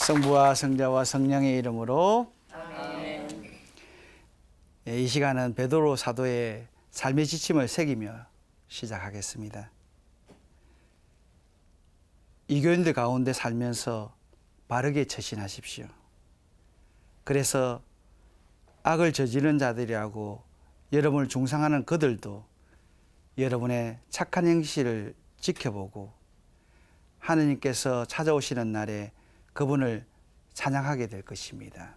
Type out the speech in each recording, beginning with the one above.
성부와 성자와 성령의 이름으로 아멘. 이 시간은 베드로 사도의 삶의 지침을 새기며 시작하겠습니다. 이교인들 가운데 살면서 바르게 처신하십시오. 그래서 악을 저지른 자들이라고 여러분을 중상하는 그들도 여러분의 착한 행실을 지켜보고 하느님께서 찾아오시는 날에 그분을 찬양하게 될 것입니다.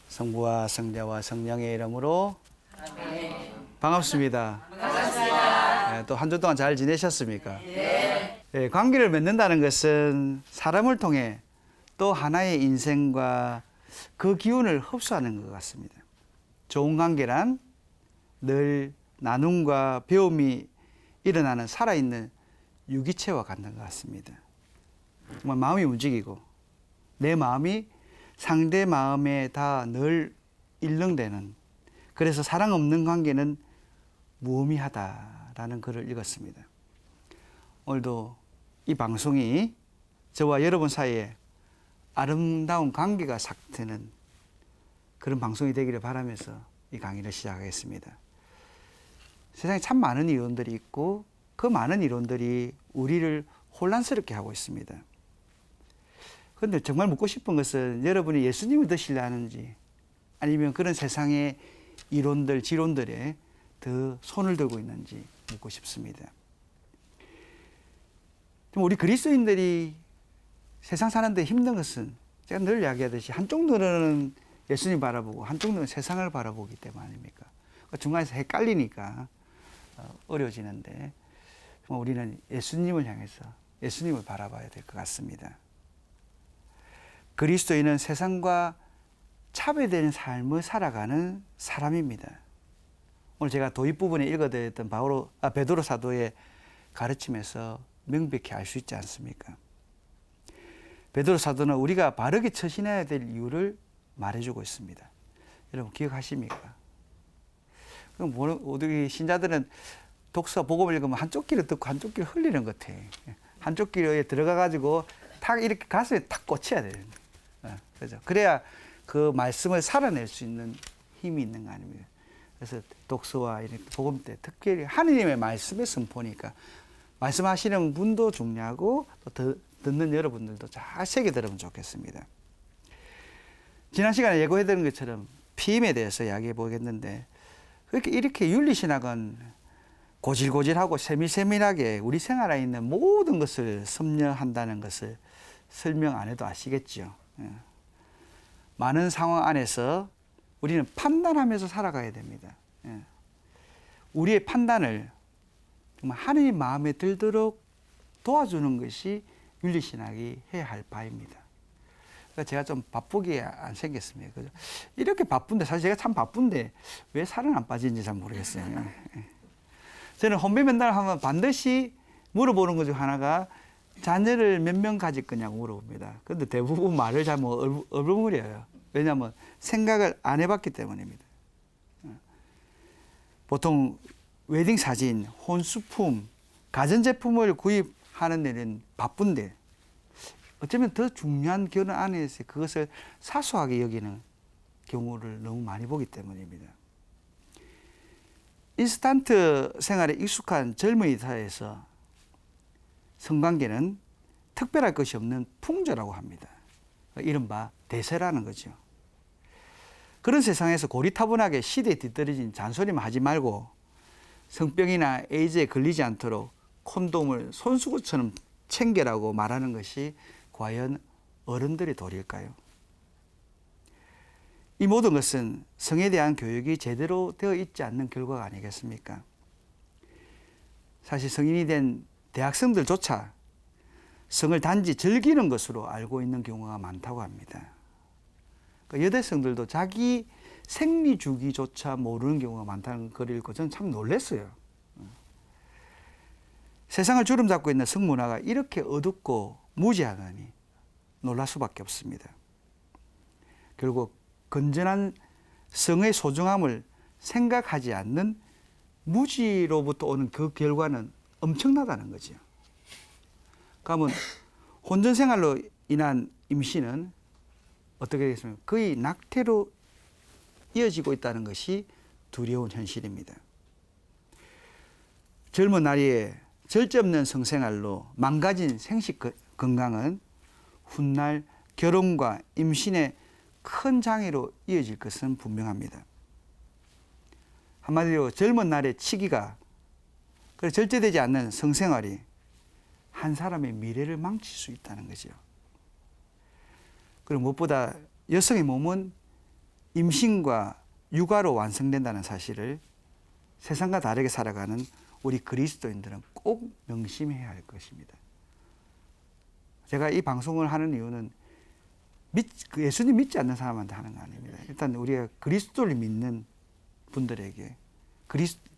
성부와 성자와 성령의 이름으로 아멘. 반갑습니다. 반갑습니다. 또 한 주 동안 잘 지내셨습니까? 네. 관계를 맺는다는 것은 사람을 통해 또 하나의 인생과 그 기운을 흡수하는 것 같습니다. 좋은 관계란 늘 나눔과 배움이 일어나는 살아있는 유기체와 같은 것 같습니다. 정말 마음이 움직이고 내 마음이 상대 마음에 다 늘 일렁대는, 그래서 사랑 없는 관계는 무의미하다라는 글을 읽었습니다. 오늘도 이 방송이 저와 여러분 사이에 아름다운 관계가 삭트는 그런 방송이 되기를 바라면서 이 강의를 시작하겠습니다. 세상에 참 많은 이론들이 있고 그 많은 이론들이 우리를 혼란스럽게 하고 있습니다. 그런데 정말 묻고 싶은 것은 여러분이 예수님을 더 신뢰하는지 아니면 그런 세상의 이론들, 지론들에 더 손을 들고 있는지 묻고 싶습니다. 우리 그리스도인들이 세상 사는데 힘든 것은 제가 늘 이야기하듯이 한쪽 눈은 예수님 바라보고 한쪽 눈은 세상을 바라보기 때문 아닙니까? 중간에서 헷갈리니까 어려워지는데 정말 우리는 예수님을 향해서 예수님을 바라봐야 될 것 같습니다. 그리스도인은 세상과 차별되는 삶을 살아가는 사람입니다. 오늘 제가 도입 부분에 읽어드렸던 베드로 사도의 가르침에서 명백히 알 수 있지 않습니까? 베드로 사도는 우리가 바르게 처신해야 될 이유를 말해주고 있습니다. 여러분 기억하십니까? 그럼 우리 신자들은 독서 복음을 읽으면 한쪽 귀를 듣고 한쪽 귀를 흘리는 것 같아. 한쪽 귀에 들어가가지고 탁 이렇게 가슴에 탁 꽂혀야 돼요. 그렇죠? 그래야 그 말씀을 살아낼 수 있는 힘이 있는 거 아닙니까? 그래서 독서와 이렇게 복음 때 특별히 하느님의 말씀의 선포니까 말씀하시는 분도 중요하고 또 듣는 여러분들도 잘 새겨 들으면 좋겠습니다. 지난 시간에 예고해드린 것처럼 피임에 대해서 이야기해 보겠는데 이렇게 윤리신학은 고질고질하고 세밀세밀하게 우리 생활에 있는 모든 것을 섭렵한다는 것을 설명 안 해도 아시겠죠. 많은 상황 안에서 우리는 판단하면서 살아가야 됩니다. 우리의 판단을 정말 하느님 마음에 들도록 도와주는 것이 윤리신학이 해야 할 바입니다. 그러니까 제가 좀 바쁘게 안 생겼습니다. 그죠? 이렇게 바쁜데, 사실 제가 참 바쁜데 왜 살은 안 빠지는지 잘 모르겠어요. 저는 혼배 면담을 하면 반드시 물어보는 것 중 하나가 자녀를 몇 명 가질 거냐고 물어봅니다. 그런데 대부분 말을 잘 못 얼버무려요. 왜냐하면 생각을 안 해봤기 때문입니다. 보통 웨딩 사진, 혼수품, 가전제품을 구입하는 데는 바쁜데 어쩌면 더 중요한 결혼 안에서 그것을 사소하게 여기는 경우를 너무 많이 보기 때문입니다. 인스턴트 생활에 익숙한 젊은이 사회에서 성관계는 특별할 것이 없는 풍조라고 합니다. 이른바 대세라는 거죠. 그런 세상에서 고리타분하게 시대에 뒤떨어진 잔소리만 하지 말고 성병이나 에이즈에 걸리지 않도록 콘돔을 손수건처럼 챙겨라고 말하는 것이 과연 어른들의 도리일까요? 이 모든 것은 성에 대한 교육이 제대로 되어 있지 않는 결과가 아니겠습니까? 사실 성인이 된 대학생들조차 성을 단지 즐기는 것으로 알고 있는 경우가 많다고 합니다. 그러니까 여대생들도 자기 생리 주기조차 모르는 경우가 많다는 글을 읽고 저는 참 놀랐어요. 세상을 주름잡고 있는 성문화가 이렇게 어둡고 무지하다니 놀랄 수밖에 없습니다. 결국 건전한 성의 소중함을 생각하지 않는 무지로부터 오는 그 결과는 엄청나다는 거죠. 그러면 혼전 생활로 인한 임신은 어떻게 되겠습니까? 거의 낙태로 이어지고 있다는 것이 두려운 현실입니다. 젊은 나이에 절제 없는 성생활로 망가진 생식 건강은 훗날 결혼과 임신의 큰 장애로 이어질 것은 분명합니다. 한마디로 젊은 날의 치기가 절제되지 않는 성생활이 한 사람의 미래를 망칠 수 있다는 거죠. 그리고 무엇보다 여성의 몸은 임신과 육아로 완성된다는 사실을 세상과 다르게 살아가는 우리 그리스도인들은 꼭 명심해야 할 것입니다. 제가 이 방송을 하는 이유는 예수님 믿지 않는 사람한테 하는 거 아닙니다. 일단 우리가 그리스도를 믿는 분들에게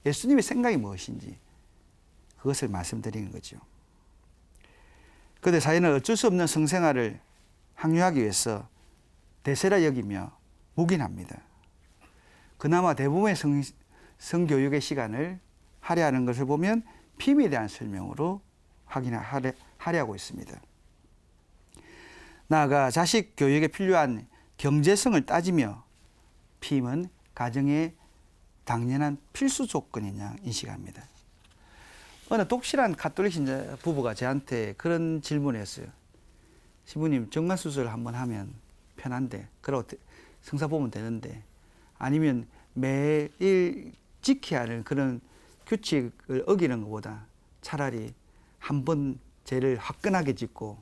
예수님의 생각이 무엇인지 그것을 말씀드리는 거죠. 그런데 사회는 어쩔 수 없는 성생활을 항유하기 위해서 대세라 여기며 묵인합니다. 그나마 대부분의 성교육의 시간을 할애하는 것을 보면 피임에 대한 설명으로 할애하고 있습니다. 나아가 자식 교육에 필요한 경제성을 따지며 피임은 가정의 당연한 필수 조건이냐 인식합니다. 어느 독실한 가톨릭 신자 부부가 저한테 그런 질문을 했어요. 신부님, 정관수술 한번 하면 편한데, 그러고 성사 보면 되는데, 아니면 매일 지켜야 하는 그런 규칙을 어기는 것보다 차라리 한 번 죄를 화끈하게 짓고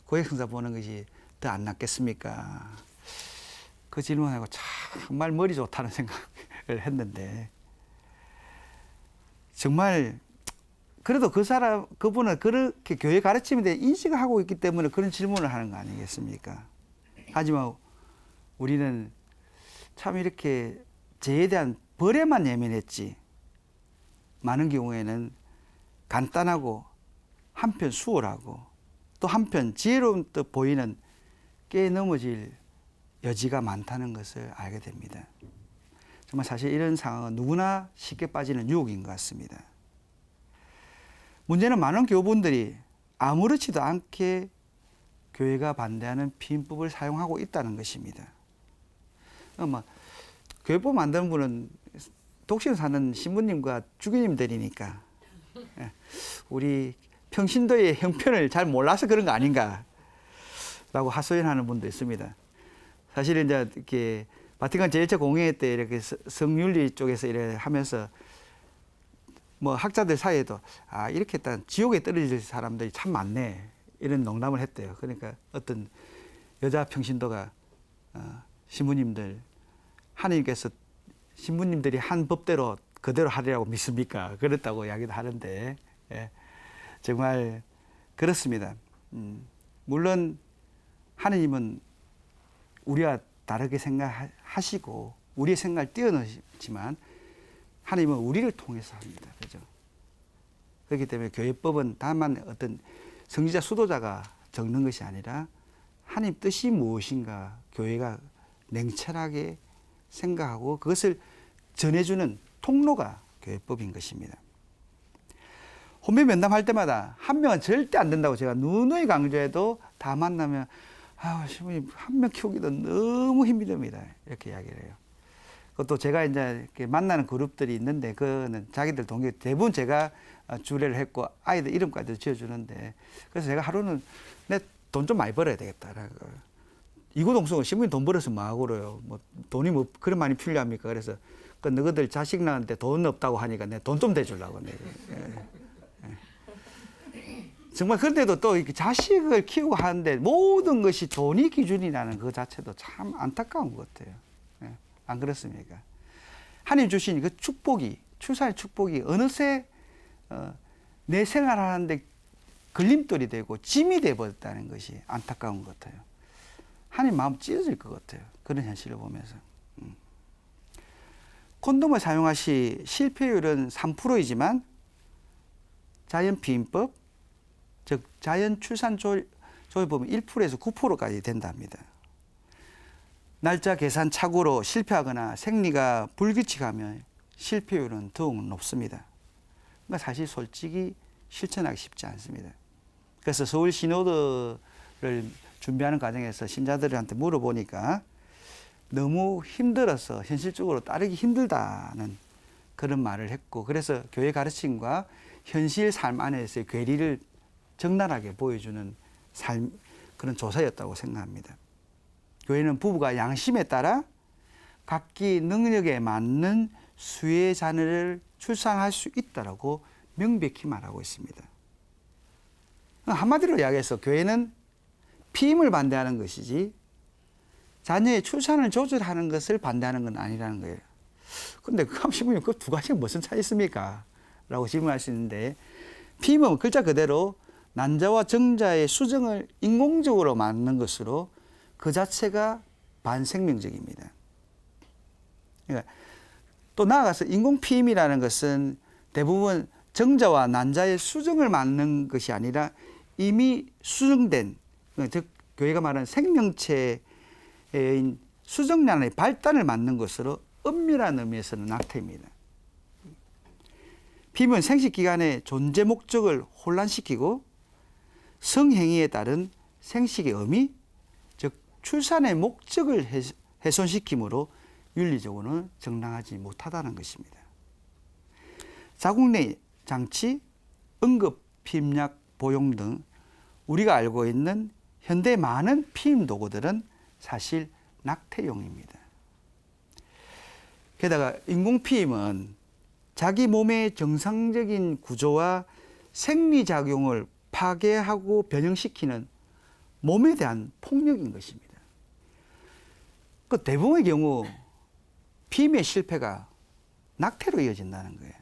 고액 성사 보는 것이 더 안 낫겠습니까? 그 질문하고 정말 머리 좋다는 생각을 했는데, 정말 그래도 그분은 그렇게 교회 가르침에 대해 인식을 하고 있기 때문에 그런 질문을 하는 거 아니겠습니까? 하지만 우리는 참 이렇게 죄에 대한 벌에만 예민했지, 많은 경우에는 간단하고 한편 수월하고 또 한편 지혜로운 듯 보이는 깨 넘어질 여지가 많다는 것을 알게 됩니다. 정말 사실 이런 상황은 누구나 쉽게 빠지는 유혹인 것 같습니다. 문제는 많은 교우분들이 아무렇지도 않게 교회가 반대하는 피임법을 사용하고 있다는 것입니다. 교회법 만드는 분은 독신 사는 신부님과 주교님들이니까 우리 평신도의 형편을 잘 몰라서 그런 거 아닌가라고 하소연하는 분도 있습니다. 사실은 이제 이렇게 바티칸 제1차 공회 때 이렇게 성윤리 쪽에서 이렇게 하면서 학자들 사이에도 이렇게 일단 지옥에 떨어질 사람들이 참 많네 이런 농담을 했대요. 그러니까 어떤 여자 평신도가 신부님들, 하나님께서 신부님들이 한 법대로 그대로 하리라고 믿습니까? 그랬다고 이야기도 하는데, 정말 그렇습니다. 물론 하느님은 우리와 다르게 생각하시고 우리의 생각을 뛰어넘지만 하나님은 우리를 통해서 합니다. 그죠? 그렇기 때문에 교회법은 다만 어떤 성지자 수도자가 적는 것이 아니라 하나님 뜻이 무엇인가 교회가 냉철하게 생각하고 그것을 전해주는 통로가 교회법인 것입니다. 혼배 면담할 때마다 한 명은 절대 안 된다고 제가 누누이 강조해도 다 만나면 신부님 한 명 키우기도 너무 힘이 듭니다. 이렇게 이야기를 해요. 그것도 제가 이제 이렇게 만나는 그룹들이 있는데 그거는 자기들 동기 대부분 제가 주례를 했고 아이들 이름까지도 지어주는데 그래서 제가 하루는 내 돈 좀 많이 벌어야 되겠다. 이구동성은 신부님 돈 벌어서 뭐하고 그래요. 돈이 그런 많이 필요합니까? 그래서 너희들 자식 낳는데 돈 없다고 하니까 내 돈 좀 대주려고. 정말 그런데도 또 이렇게 자식을 키우고 하는데 모든 것이 돈이 기준이라는 그 자체도 참 안타까운 것 같아요. 안 그렇습니까? 하나님 주신 그 축복이, 출산의 축복이 어느새 내 생활하는데 걸림돌이 되고 짐이 되어버렸다는 것이 안타까운 것 같아요. 하나님 마음 찢어질 것 같아요. 그런 현실을 보면서. 콘돔을 사용하시 실패율은 3%이지만 자연 피임법, 즉 자연 출산 조율 보면 1%에서 9%까지 된답니다. 날짜 계산 착오로 실패하거나 생리가 불규칙하면 실패율은 더욱 높습니다. 그러니까 사실 솔직히 실천하기 쉽지 않습니다. 그래서 서울 시노드 준비하는 과정에서 신자들한테 물어보니까 너무 힘들어서 현실적으로 따르기 힘들다는 그런 말을 했고, 그래서 교회 가르침과 현실 삶 안에서의 괴리를 적나라하게 보여주는 삶, 그런 조사였다고 생각합니다. 교회는 부부가 양심에 따라 각기 능력에 맞는 수의 자녀를 출산할 수 있다라고 명백히 말하고 있습니다. 한마디로 이야기해서 교회는 피임을 반대하는 것이지 자녀의 출산을 조절하는 것을 반대하는 건 아니라는 거예요. 근데 그 싶으면 그 두 가지가 무슨 차이 있습니까? 라고 질문할 수 있는데, 피임은 글자 그대로 난자와 정자의 수정을 인공적으로 맞는 것으로 그 자체가 반생명적입니다. 그러니까 또 나아가서 인공피임이라는 것은 대부분 정자와 난자의 수정을 맞는 것이 아니라 이미 수정된, 즉 교회가 말하는 생명체인 수정란의 발단을 맞는 것으로 엄밀한 의미에서는 낙태입니다. 피임은 생식 기간의 존재 목적을 혼란시키고 성행위에 따른 생식의 의미, 즉 출산의 목적을 훼손시키므로 윤리적으로는 정당하지 못하다는 것입니다. 자궁 내 장치, 응급 피임약 보용 등 우리가 알고 있는 현대 많은 피임 도구들은 사실 낙태용입니다. 게다가 인공피임은 자기 몸의 정상적인 구조와 생리작용을 파괴하고 변형시키는 몸에 대한 폭력인 것입니다. 그 대부분의 경우 피임의 실패가 낙태로 이어진다는 거예요.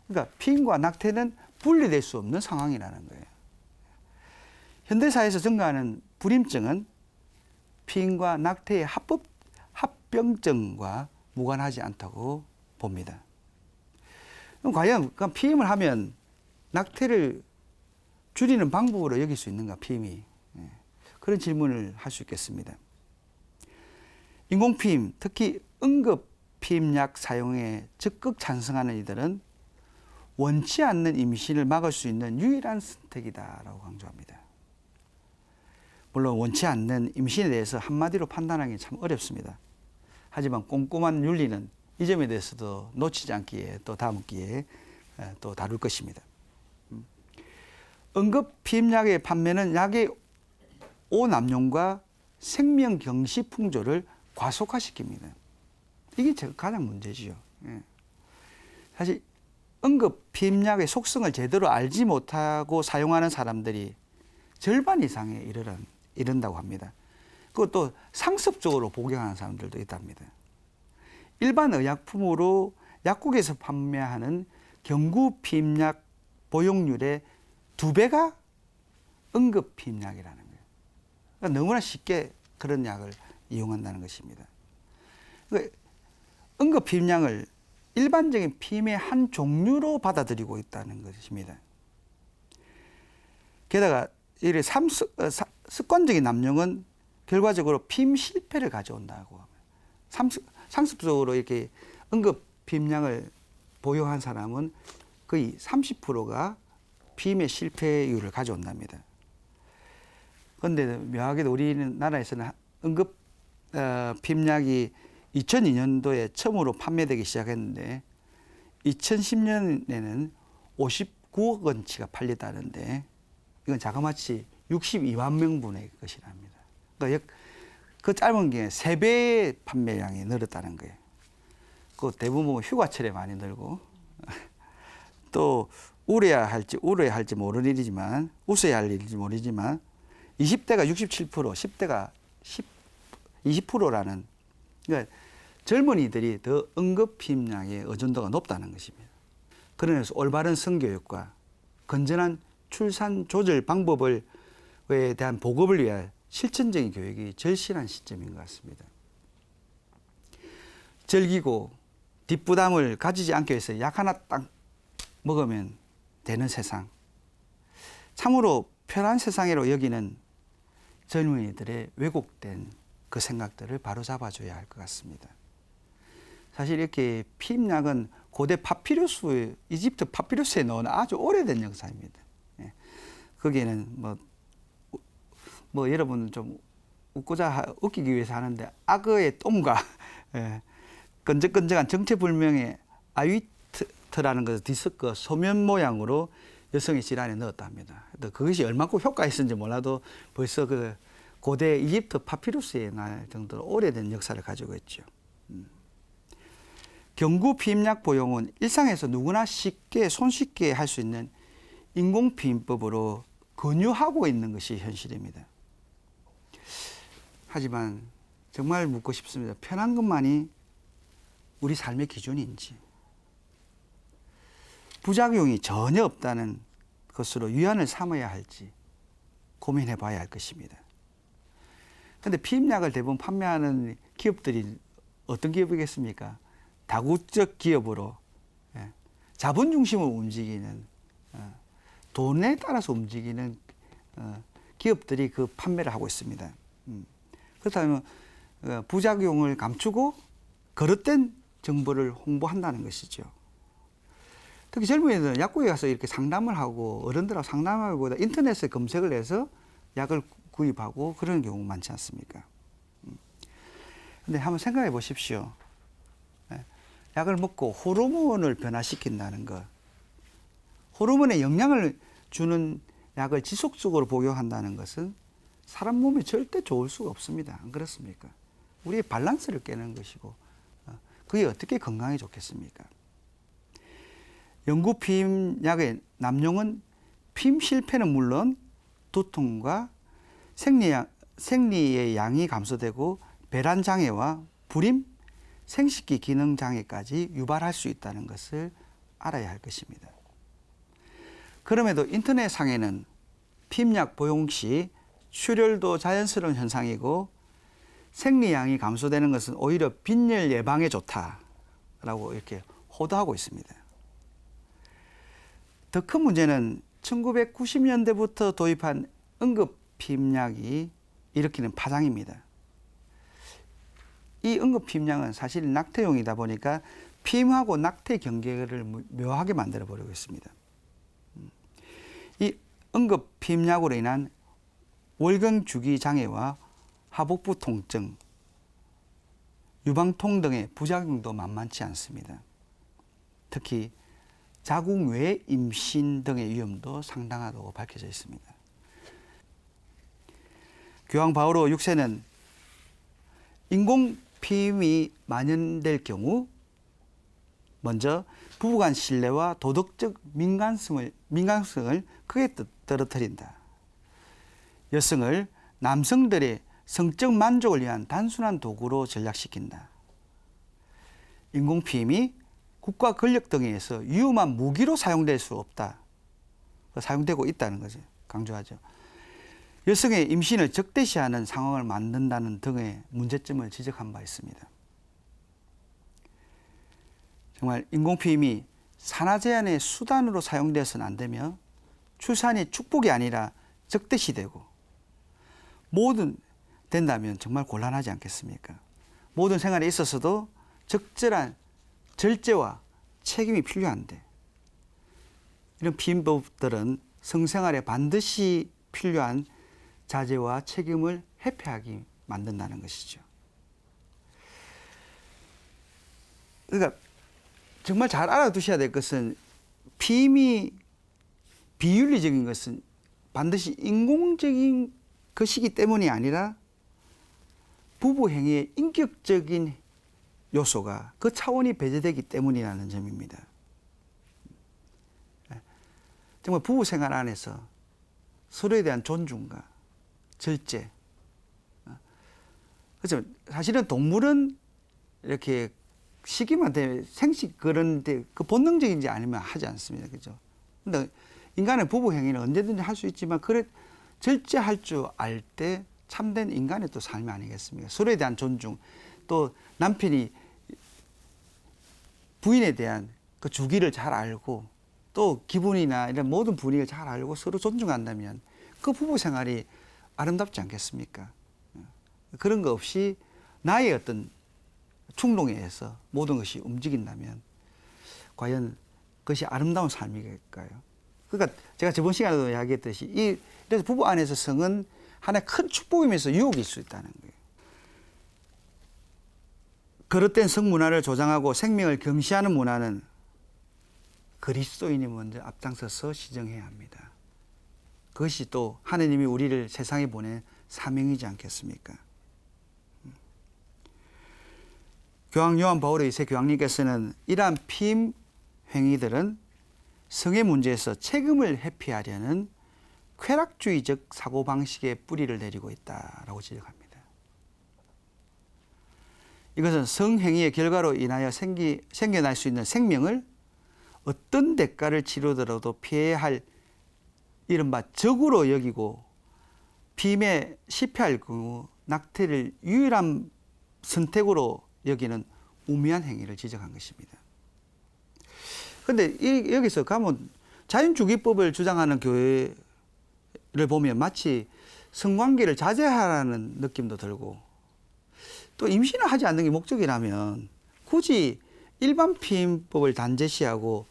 그러니까 피임과 낙태는 분리될 수 없는 상황이라는 거예요. 현대사회에서 증가하는 불임증은 피임과 낙태의 합병증과 무관하지 않다고 봅니다. 그럼 과연 피임을 하면 낙태를 줄이는 방법으로 여길 수 있는가, 피임이? 그런 질문을 할 수 있겠습니다. 인공피임, 특히 응급피임약 사용에 적극 찬성하는 이들은 원치 않는 임신을 막을 수 있는 유일한 선택이다라고 강조합니다. 물론 원치 않는 임신에 대해서 한마디로 판단하기 참 어렵습니다. 하지만 꼼꼼한 윤리는 이 점에 대해서도 놓치지 않기에 또 다음 기회에 또 다룰 것입니다. 응급피임약의 판매는 약의 오남용과 생명경시 풍조를 과속화시킵니다. 이게 가장 문제지요. 사실 응급피임약의 속성을 제대로 알지 못하고 사용하는 사람들이 절반 이상에 이른다고 합니다. 그것도 상습적으로 복용하는 사람들도 있답니다. 일반 의약품으로 약국에서 판매하는 경구피임약 보용률의 2배가 응급피임약이라는 거예요. 그러니까 너무나 쉽게 그런 약을 이용한다는 것입니다. 그러니까 응급피임약을 일반적인 피임의 한 종류로 받아들이고 있다는 것입니다. 게다가 이 습관적인 남용은 결과적으로 피임 실패를 가져온다고 합니다. 상습적으로 이렇게 응급피임약을 보유한 사람은 거의 30%가 피임의 실패율을 가져온답니다. 그런데 묘하게도 우리나라에서는 응급피임약이 2002년도에 처음으로 판매되기 시작했는데 2010년에는 59억 원치가 팔렸다는데 이건 자그마치 62만 명분의 것이랍니다. 그러니까 그 짧은 기간에 3배의 판매량이 늘었다는 거예요. 그 대부분 휴가철에 많이 늘고 또 울어야 할지 모르는 일이지만 웃어야 할 일인지 모르지만 20대가 67%, 10대가 20%라는 그러니까 젊은이들이 더 응급피임약의 의존도가 높다는 것입니다. 그러면서 올바른 성교육과 건전한 출산 조절 방법에 대한 보급을 위한 실천적인 교육이 절실한 시점인 것 같습니다. 즐기고 뒷부담을 가지지 않기 위해서 약 하나 딱 먹으면 되는 세상, 참으로 편한 세상으로 여기는 젊은이들의 왜곡된 그 생각들을 바로잡아줘야 할 것 같습니다. 사실 이렇게 피임약은 고대 파피루스, 이집트 파피루스에 나온 아주 오래된 역사입니다. 거기에는 뭐 뭐 여러분 좀 웃기기 위해서 하는데 악어의 똥과 예, 끈적끈적한 정체불명의 아위트라는 것을 디스크 소면 모양으로 여성의 질환에 넣었다 합니다. 또 그것이 얼마큼 효과가 있었는지 몰라도 벌써 그 고대 이집트 파피루스의 날 정도로 오래된 역사를 가지고 있죠. 경구 피임약 보용은 일상에서 누구나 쉽게 손쉽게 할 수 있는 인공 피임법으로 권유하고 있는 것이 현실입니다. 하지만 정말 묻고 싶습니다. 편한 것만이 우리 삶의 기준인지, 부작용이 전혀 없다는 것으로 위안을 삼아야 할지 고민해 봐야 할 것입니다. 그런데 피임약을 대부분 판매하는 기업들이 어떤 기업이겠습니까? 다국적 기업으로 자본 중심으로 움직이는 돈에 따라서 움직이는 기업들이 그 판매를 하고 있습니다. 그렇다면 부작용을 감추고 거릇된 정보를 홍보한다는 것이죠. 특히 젊은이들은 약국에 가서 이렇게 상담을 하고 어른들하고 상담하기보다 인터넷에 검색을 해서 약을 구입하고 그런 경우 많지 않습니까? 근데 한번 생각해 보십시오. 약을 먹고 호르몬을 변화시킨다는 것, 호르몬에 영향을 주는 약을 지속적으로 복용한다는 것은 사람 몸에 절대 좋을 수가 없습니다. 안 그렇습니까? 우리의 밸런스를 깨는 것이고 그게 어떻게 건강에 좋겠습니까? 영구 피임약의 남용은 피임 실패는 물론 두통과 생리의 양이 감소되고 배란 장애와 불임, 생식기 기능 장애까지 유발할 수 있다는 것을 알아야 할 것입니다. 그럼에도 인터넷상에는 피임약 복용 시 출혈도 자연스러운 현상이고 생리양이 감소되는 것은 오히려 빈혈 예방에 좋다라고 이렇게 호도하고 있습니다. 더 큰 문제는 1990년대부터 도입한 응급 피임약이 일으키는 파장입니다. 이 응급 피임약은 사실 낙태용이다 보니까 피임하고 낙태 경계를 묘하게 만들어 버리고 있습니다. 이 응급 피임약으로 인한 월경 주기 장애와 하복부 통증, 유방통 등의 부작용도 만만치 않습니다. 특히 자궁 외 임신 등의 위험도 상당하다고 밝혀져 있습니다. 교황 바오로 6세는 인공 피임이 만연될 경우 먼저 부부간 신뢰와 도덕적 민감성을 크게 떨어뜨린다. 여성을 남성들의 성적 만족을 위한 단순한 도구로 전락시킨다. 인공피임이 국가 권력 등에 의해서 위험한 무기로 사용될 수 없다. 사용되고 있다는 거죠. 강조하죠. 여성의 임신을 적대시하는 상황을 만든다는 등의 문제점을 지적한 바 있습니다. 정말 인공피임이 산하 제한의 수단으로 사용되어서는 안 되며 출산이 축복이 아니라 적대시되고 모든 된다면 정말 곤란하지 않겠습니까? 모든 생활에 있어서도 적절한 절제와 책임이 필요한데 이런 피임법들은 성생활에 반드시 필요한 자제와 책임을 회피하게 만든다는 것이죠. 그러니까 정말 잘 알아두셔야 될 것은 피임이 비윤리적인 것은 반드시 인공적인 것이기 때문이 아니라 부부 행위의 인격적인 요소가 그 차원이 배제되기 때문이라는 점입니다. 정말 부부 생활 안에서 서로에 대한 존중과 절제. 그렇죠. 사실은 동물은 이렇게 시기만 되면 생식 그런데 그 본능적인지 아니면 하지 않습니다. 그죠. 근데 인간의 부부 행위는 언제든지 할 수 있지만 그래 절제할 줄 알 때 참된 인간의 또 삶이 아니겠습니까? 서로에 대한 존중, 또 남편이 부인에 대한 그 주기를 잘 알고 또 기분이나 이런 모든 분위기를 잘 알고 서로 존중한다면 그 부부 생활이 아름답지 않겠습니까? 그런 거 없이 나의 어떤 충동에 의해서 모든 것이 움직인다면 과연 그것이 아름다운 삶일까요? 그러니까 제가 저번 시간에도 이야기했듯이 그래서 부부 안에서 성은 하나의 큰 축복이면서 유혹일 수 있다는 거예요. 그릇된 성문화를 조장하고 생명을 경시하는 문화는 그리스도인이 먼저 앞장서서 시정해야 합니다. 그것이 또 하느님이 우리를 세상에 보낸 사명이지 않겠습니까? 교황 요한 바울 2세 교황님께서는 이러한 피임 행위들은 성의 문제에서 책임을 회피하려는 쾌락주의적 사고방식의 뿌리를 내리고 있다라고 지적합니다. 이것은 성행위의 결과로 인하여 생겨날 수 있는 생명을 어떤 대가를 치르더라도 피해야 할 이른바 적으로 여기고 빔에 실패할 경우 낙태를 유일한 선택으로 여기는 우매한 행위를 지적한 것입니다. 그런데 여기서 가면 자연주기법을 주장하는 교회를 보면 마치 성관계를 자제하라는 느낌도 들고 또 임신을 하지 않는 게 목적이라면 굳이 일반 피임법을 단죄시하고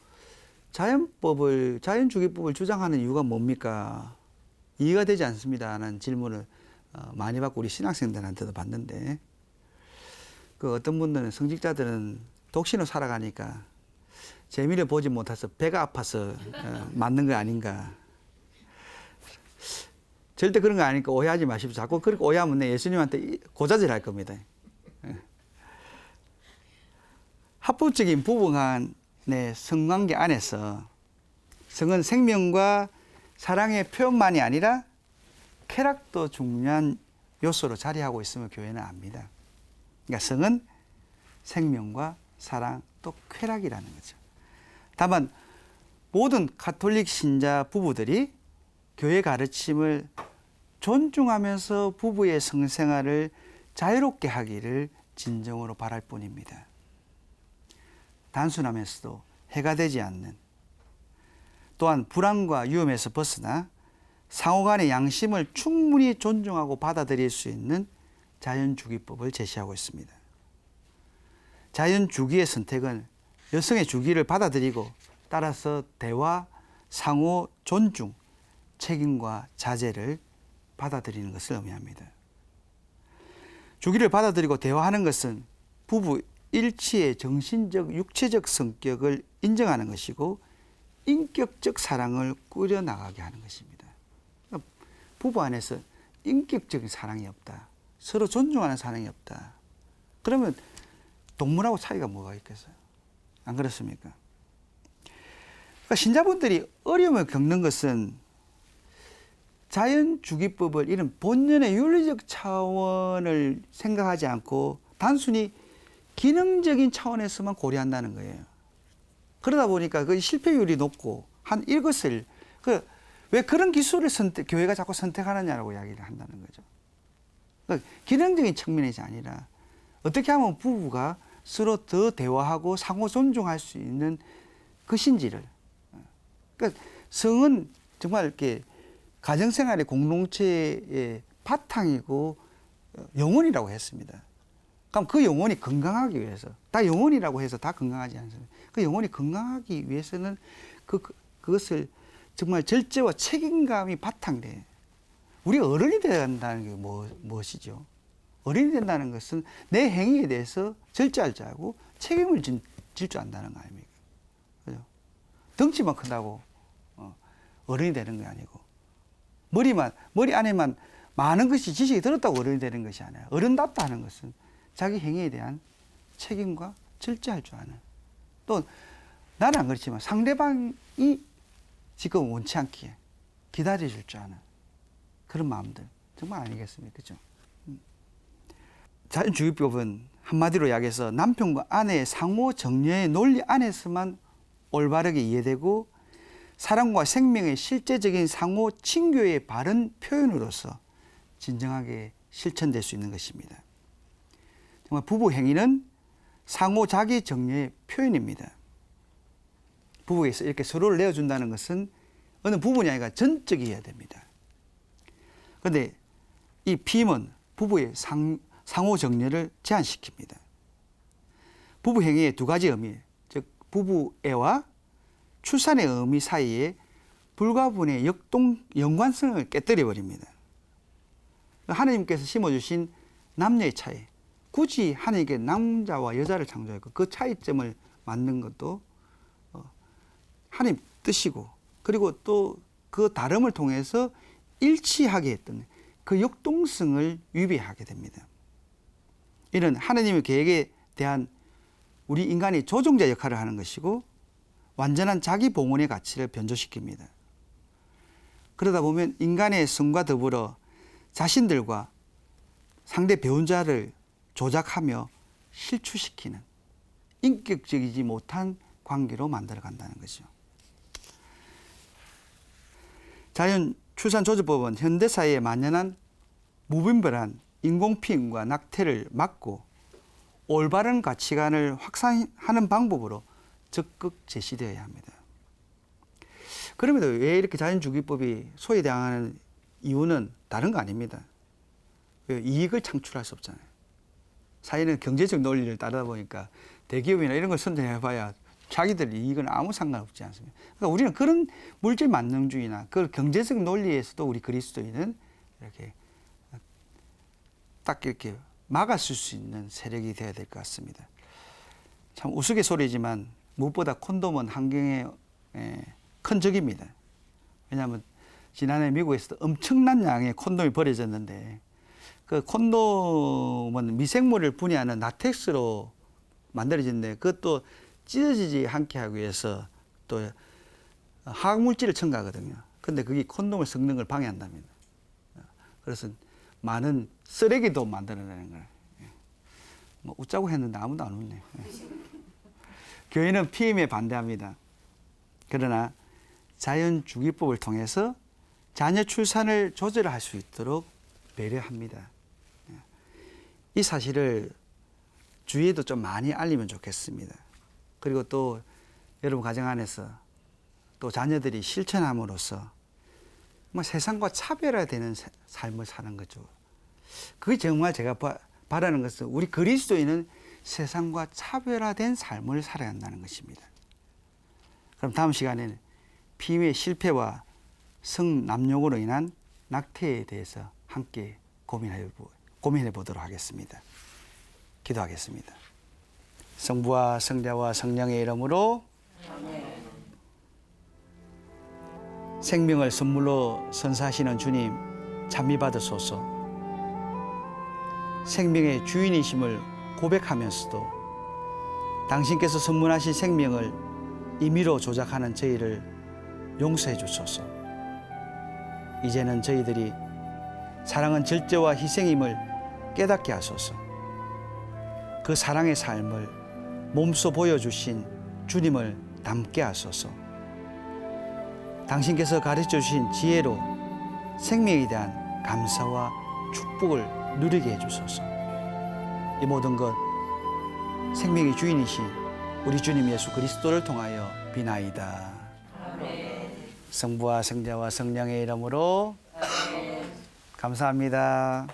자연주기법을 주장하는 이유가 뭡니까? 이해가 되지 않습니다. 라는 질문을 많이 받고 우리 신학생들한테도 받는데 그 어떤 분들은 성직자들은 독신으로 살아가니까 재미를 보지 못해서 배가 아파서 맞는 거 아닌가. 절대 그런 거 아니니까 오해하지 마십시오. 자꾸 그렇게 오해하면 내 예수님한테 고자질할 겁니다. 합법적인 부부 간의 성관계 안에서 성은 생명과 사랑의 표현만이 아니라 쾌락도 중요한 요소로 자리하고 있음을 교회는 압니다. 그러니까 성은 생명과 사랑 또 쾌락이라는 거죠. 다만 모든 가톨릭 신자 부부들이 교회 가르침을 존중하면서 부부의 성생활을 자유롭게 하기를 진정으로 바랄 뿐입니다. 단순하면서도 해가 되지 않는 또한 불안과 위험에서 벗어나 상호간의 양심을 충분히 존중하고 받아들일 수 있는 자연주기법을 제시하고 있습니다. 자연주기의 선택은 여성의 주기를 받아들이고 따라서 대화, 상호, 존중, 책임과 자제를 받아들이는 것을 의미합니다. 주기를 받아들이고 대화하는 것은 부부 일치의 정신적, 육체적 성격을 인정하는 것이고 인격적 사랑을 꾸려나가게 하는 것입니다. 부부 안에서 인격적인 사랑이 없다. 서로 존중하는 사랑이 없다. 그러면 동물하고 차이가 뭐가 있겠어요? 안 그렇습니까? 그러니까 신자분들이 어려움을 겪는 것은 자연주기법을 이런 본연의 윤리적 차원을 생각하지 않고 단순히 기능적인 차원에서만 고려한다는 거예요. 그러다 보니까 그 실패율이 높고 한 이것을 왜 그런 기술을 교회가 자꾸 선택하느냐라고 이야기를 한다는 거죠. 그러니까 기능적인 측면이 아니라 어떻게 하면 부부가 서로 더 대화하고 상호 존중할 수 있는 것인지를. 그러니까 성은 정말 이렇게 가정생활의 공동체의 바탕이고 영혼이라고 했습니다. 그럼 그 영혼이 건강하기 위해서, 다 영혼이라고 해서 다 건강하지 않습니다. 그 영혼이 건강하기 위해서는 그것을 정말 절제와 책임감이 바탕돼. 우리 어른이 되어야 한다는 게 무엇이죠? 어른이 된다는 것은 내 행위에 대해서 절제할 줄 알고 책임을 질 줄 안다는 거 아닙니까? 그죠? 덩치만 큰다고 어른이 되는 게 아니고 머리 안에만 많은 것이 지식이 들었다고 어른이 되는 것이 아니라 어른답다 하는 것은 자기 행위에 대한 책임과 절제할 줄 아는 또 나는 안 그렇지만 상대방이 지금 원치 않기에 기다려줄 줄 아는 그런 마음들 정말 아니겠습니까? 그죠? 자연주기법은 한마디로 이야기해서 남편과 아내의 상호 정려의 논리 안에서만 올바르게 이해되고 사랑과 생명의 실제적인 상호 친교의 바른 표현으로서 진정하게 실천될 수 있는 것입니다. 정말 부부 행위는 상호 자기 정려의 표현입니다. 부부에서 이렇게 서로를 내어준다는 것은 어느 부분이 아니라 전적이어야 됩니다. 그런데 이 피임은 부부의 상호 정려를 제한시킵니다. 부부 행위의 두 가지 의미, 즉 부부애와 출산의 의미 사이에 불가분의 연관성을 깨뜨려 버립니다. 하나님께서 심어주신 남녀의 차이. 굳이 하나님께 남자와 여자를 창조했고 그 차이점을 만든 것도 하나님 뜻이고, 그리고 또 그 다름을 통해서 일치하게 했던 그 역동성을 위배하게 됩니다. 이는 하나님의 계획에 대한 우리 인간이 조종자 역할을 하는 것이고 완전한 자기 봉헌의 가치를 변조시킵니다. 그러다 보면 인간의 성과 더불어 자신들과 상대 배우자를 조작하며 실추시키는 인격적이지 못한 관계로 만들어 간다는 거죠. 자연 출산조제법은 현대사회에 만연한 무분별한 인공피임과 낙태를 막고 올바른 가치관을 확산하는 방법으로 적극 제시되어야 합니다. 그럼에도 왜 이렇게 자연주기법이 소외당하는 이유는 다른 거 아닙니다. 이익을 창출할 수 없잖아요. 사회는 경제적 논리를 따르다 보니까 대기업이나 이런 걸 선정해봐야 자기들 이익은 아무 상관없지 않습니다. 그러니까 우리는 그런 물질 만능주의나 그 경제적 논리에서도 우리 그리스도인은 이렇게 딱 이렇게 막았을 수 있는 세력이 되어야 될 것 같습니다. 참 우스갯소리지만 무엇보다 콘돔은 환경에 큰 적입니다. 왜냐하면 지난해 미국에서도 엄청난 양의 콘돔이 버려졌는데 그 콘돔은 미생물을 분해하는 라텍스로 만들어졌는데 그것도 찢어지지 않게 하기 위해서 또 화학물질을 첨가하거든요. 근데 그게 콘돔을 섞는 걸 방해한답니다. 그래서 많은 쓰레기도 만들어내는 거예요. 뭐 웃자고 했는데 아무도 안 웃네요. 교회는 피임에 반대합니다. 그러나 자연주기법을 통해서 자녀 출산을 조절할 수 있도록 배려합니다. 이 사실을 주위에도 좀 많이 알리면 좋겠습니다. 그리고 또 여러분 가정 안에서 또 자녀들이 실천함으로써 뭐 세상과 차별화되는 삶을 사는 거죠. 그게 정말 제가 바라는 것은 우리 그리스도인은 세상과 차별화된 삶을 살아야 한다는 것입니다. 그럼 다음 시간에는 피임의 실패와 성남용으로 인한 낙태에 대해서 함께 고민해 보도록 하겠습니다. 기도하겠습니다. 성부와 성자와 성령의 이름으로 생명을 선물로 선사하시는 주님 찬미 받으소서. 생명의 주인이심을 고백하면서도 당신께서 선물하신 생명을 임의로 조작하는 저희를 용서해 주소서. 이제는 저희들이 사랑은 절제와 희생임을 깨닫게 하소서. 그 사랑의 삶을 몸소 보여주신 주님을 닮게 하소서. 당신께서 가르쳐 주신 지혜로 생명에 대한 감사와 축복을 누리게 해주소서. 이 모든 것 생명의 주인이신 우리 주님 예수 그리스도를 통하여 비나이다. 아멘. 성부와 성자와 성령의 이름으로 아멘. 감사합니다.